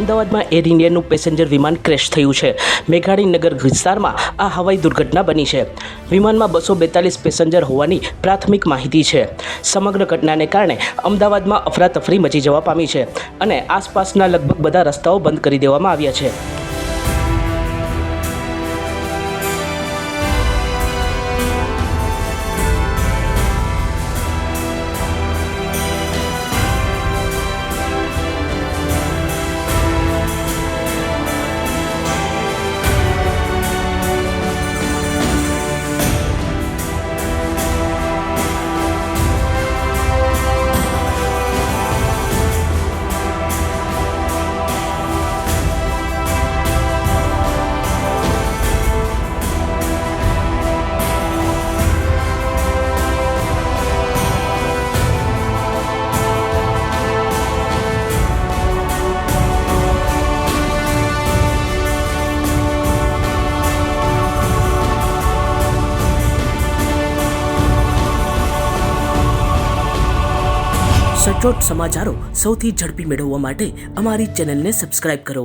અમદાવાદમાં air ઇન્ડિયાનું passenger વિમાન crash થયું છે। મેઘાણીનગર વિસ્તારમાં આ હવાઈ દુર્ઘટના બની છે। વિમાનમાં 242 પેસેન્જર હોવાની પ્રાથમિક માહિતી છે। સમગ્ર ઘટનાને કારણે અમદાવાદમાં અફરાતફરી મચી જવા પામી છે અને આસપાસના લગભગ બધા રસ્તાઓ બંધ કરી દેવામાં આવ્યા છે। સચોટ સમાચારો સૌથી ઝડપી મેળવવા માટે અમારી ચેનલને સબસ્ક્રાઇબ કરો।